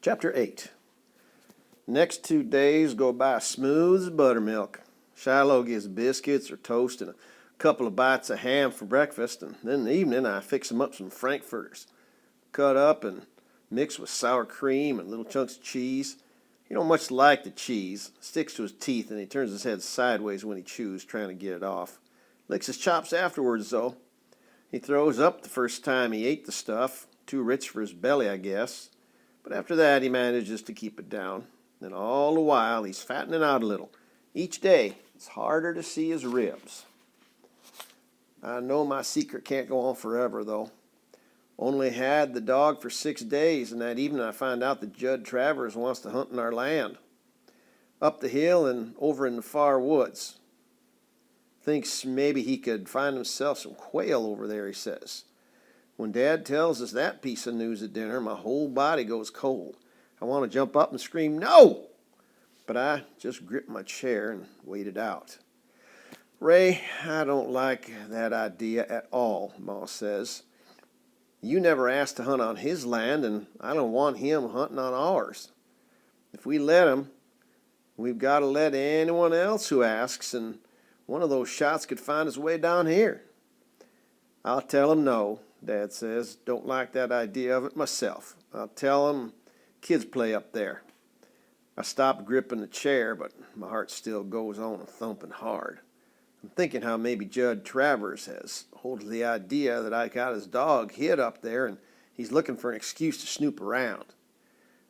Chapter 8. Next 2 days go by smooth as buttermilk. Shiloh gets biscuits or toast and a couple of bites of ham for breakfast, and then in the evening I fix him up some frankfurters, cut up and mixed with sour cream and little chunks of cheese. He don't much like the cheese. It sticks to his teeth and he turns his head sideways when he chews, trying to get it off. Licks his chops afterwards, though. He throws up the first time he ate the stuff. Too rich for his belly, I guess. But after that, he manages to keep it down. And all the while, he's fattening out a little. Each day, it's harder to see his ribs. I know my secret can't go on forever, though. Only had the dog for 6 days, and that evening I find out that Judd Travers wants to hunt in our land. Up the hill and over in the far woods. Thinks maybe he could find himself some quail over there, he says. When Dad tells us that piece of news at dinner, my whole body goes cold. I want to jump up and scream, "No!" But I just grip my chair and wait it out. "Ray, I don't like that idea at all," Ma says. "You never asked to hunt on his land, and I don't want him hunting on ours. If we let him, we've got to let anyone else who asks, and one of those shots could find his way down here." "I'll tell him no," Dad says. "Don't like that idea of it myself. I'll tell him kids play up there." I stop gripping the chair, but my heart still goes on thumping hard. I'm thinking how maybe Judd Travers has hold of the idea that I got his dog hid up there and he's looking for an excuse to snoop around.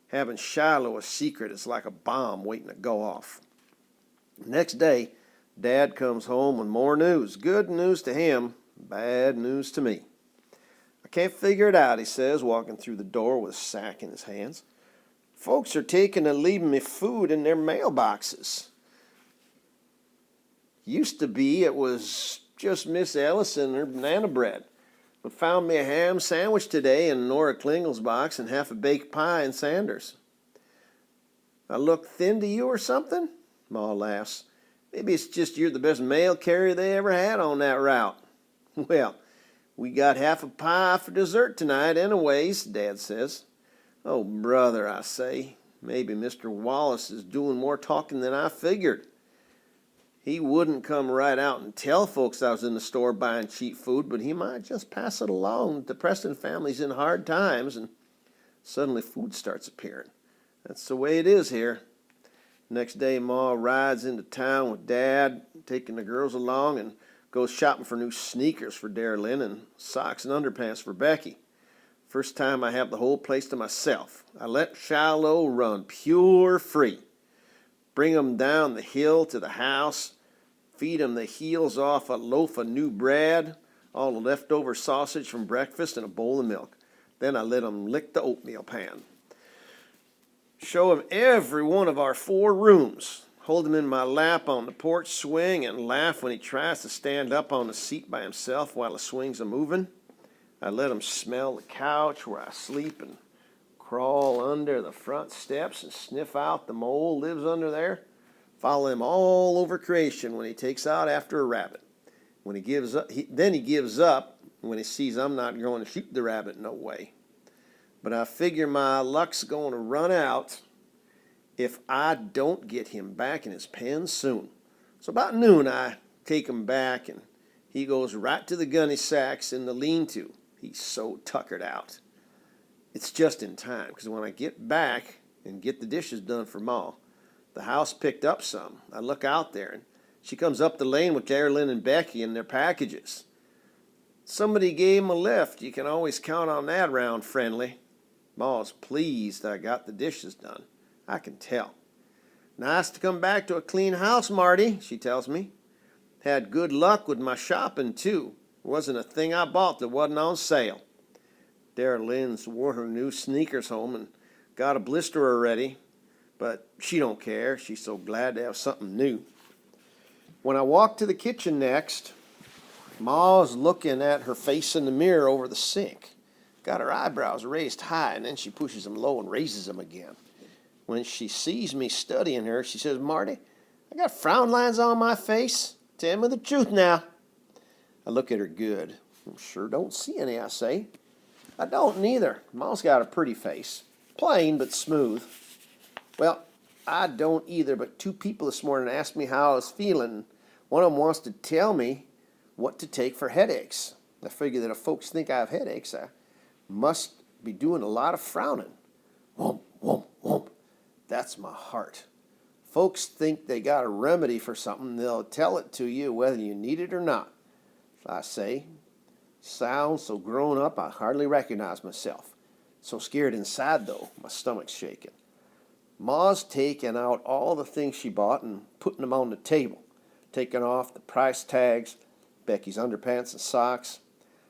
Having Shiloh a secret is like a bomb waiting to go off. Next day, Dad comes home with more news. Good news to him, bad news to me. "I can't figure it out," he says, walking through the door with a sack in his hands. "Folks are taking and leaving me food in their mailboxes. Used to be it was just Miss Ellison and her banana bread, but found me a ham sandwich today in Nora Klingle's box and half a baked pie in Sanders." "I look thin to you or something?" Ma laughs. "Maybe it's just you're the best mail carrier they ever had on that route." "Well, we got half a pie for dessert tonight anyways," Dad says. "Oh, brother," I say, "maybe Mr. Wallace is doing more talking than I figured. He wouldn't come right out and tell folks I was in the store buying cheap food, but he might just pass it along. The Preston family's in hard times, and suddenly food starts appearing. That's the way it is here." Next day, Ma rides into town with Dad, taking the girls along, and goes shopping for new sneakers for Darylyn and socks and underpants for Becky. First time I have the whole place to myself. I let Shiloh run pure free. Bring 'em down the hill to the house, feed 'em the heels off a loaf of new bread, all the leftover sausage from breakfast, and a bowl of milk. Then I let 'em lick the oatmeal pan. Show him every one of our 4 rooms. Hold him in my lap on the porch swing and laugh when he tries to stand up on the seat by himself while the swings are moving. I let him smell the couch where I sleep and crawl under the front steps and sniff out the mole lives under there. Follow him all over creation when he takes out after a rabbit. When he gives up, then he gives up when he sees I'm not going to shoot the rabbit no way. But I figure my luck's going to run out if I don't get him back in his pen soon. So about noon I take him back and he goes right to the gunny sacks in the lean-to. He's so tuckered out. It's just in time, because when I get back and get the dishes done for Ma, the house picked up some. I look out there, and she comes up the lane with Darylyn and Becky and their packages. Somebody gave 'em a lift. You can always count on that round friendly. Ma's pleased I got the dishes done. I can tell. "Nice to come back to a clean house, Marty," she tells me. "Had good luck with my shopping, too. Wasn't a thing I bought that wasn't on sale. Darylyn's wore her new sneakers home and got a blister already, but she don't care. She's so glad to have something new." When I walk to the kitchen next, Ma's looking at her face in the mirror over the sink. Got her eyebrows raised high, and then she pushes them low and raises them again. When she sees me studying her, she says, "Marty, I got frown lines on my face. Tell me the truth now." I look at her good. "Sure don't see any," I say. "I don't neither. Ma's got a pretty face. plain but smooth. Well, I don't either, but two people this morning asked me how I was feeling. One of them wants to tell me what to take for headaches. I figure that if folks think I have headaches, I must be doing a lot of frowning. Whoomp, whoomp, whoomp. That's my heart. Folks think they got a remedy for something, they'll tell it to you whether you need it or not. I say, sounds so grown up I hardly recognize myself. So scared inside though, my stomach's shaking. Ma's taking out all the things she bought and putting them on the table, taking off the price tags, Becky's underpants and socks.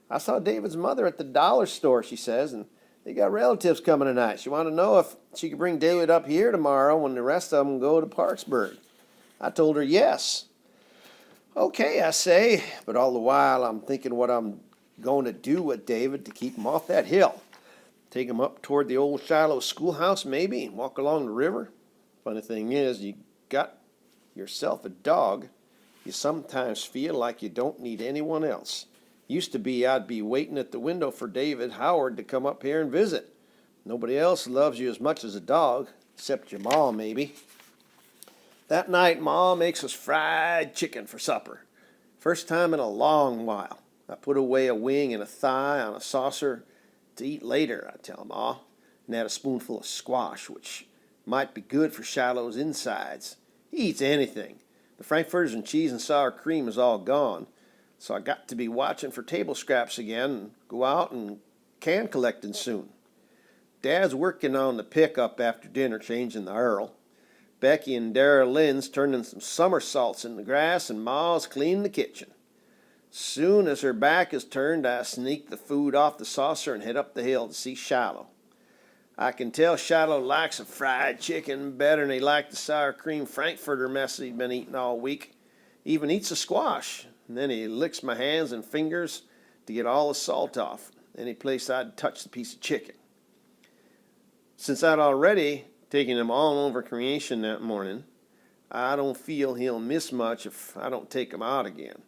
I saw David's mother at the dollar store, she says, and they got relatives coming tonight. She wanted to know if she could bring David up here tomorrow when the rest of them go to Parksburg. I told her yes. Okay, I say, but all the while I'm thinking what I'm going to do with David to keep him off that hill. Take him up toward the old Shiloh schoolhouse maybe and walk along the river. Funny thing is, you got yourself a dog, you sometimes feel like you don't need anyone else. Used to be I'd be waiting at the window for David Howard to come up here and visit. Nobody else loves you as much as a dog, except your ma maybe. That night, Ma makes us fried chicken for supper. First time in a long while. I put away a wing and a thigh on a saucer to eat later, I tell Ma, and add a spoonful of squash, which might be good for Shiloh's insides. He eats anything. The frankfurters and cheese and sour cream is all gone, so I got to be watching for table scraps again and go out and can collecting soon. Dad's working on the pickup after dinner, changing the Earl. Becky and Dara Lynn's turning some somersaults in the grass, and Ma's cleaning the kitchen. Soon as her back is turned, I sneak the food off the saucer and head up the hill to see Shiloh. I can tell Shiloh likes a fried chicken better than he liked the sour cream frankfurter mess he'd been eating all week. He even eats a squash, and then he licks my hands and fingers to get all the salt off, any place I'd touch the piece of chicken. Since I'd already taking him all over creation that morning, I don't feel he'll miss much if I don't take him out again.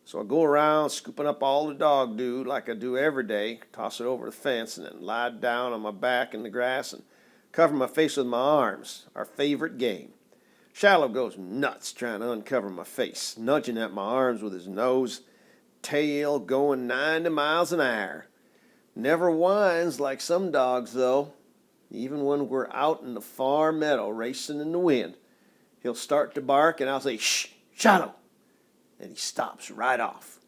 So I go around scooping up all the dog do like I do every day, toss it over the fence, and then lie down on my back in the grass and cover my face with my arms, our favorite game. Shiloh goes nuts trying to uncover my face, nudging at my arms with his nose, tail going 90 miles an hour. Never whines like some dogs, though. Even when we're out in the far meadow racing in the wind, he'll start to bark and I'll say, "Shh, Shiloh!" And he stops right off.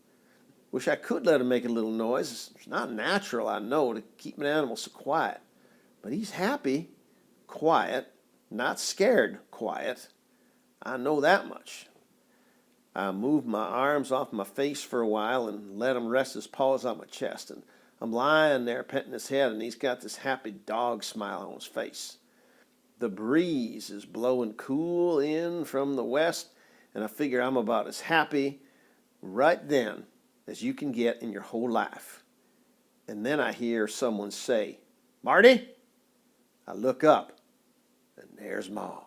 Wish I could let him make a little noise. It's not natural, I know, to keep an animal so quiet. But he's happy, quiet, not scared quiet. I know that much. I move my arms off my face for a while and let him rest his paws on my chest. And I'm lying there petting his head, and he's got this happy dog smile on his face. The breeze is blowing cool in from the west, and I figure I'm about as happy right then as you can get in your whole life. And then I hear someone say, "Marty?" I look up, and there's Ma.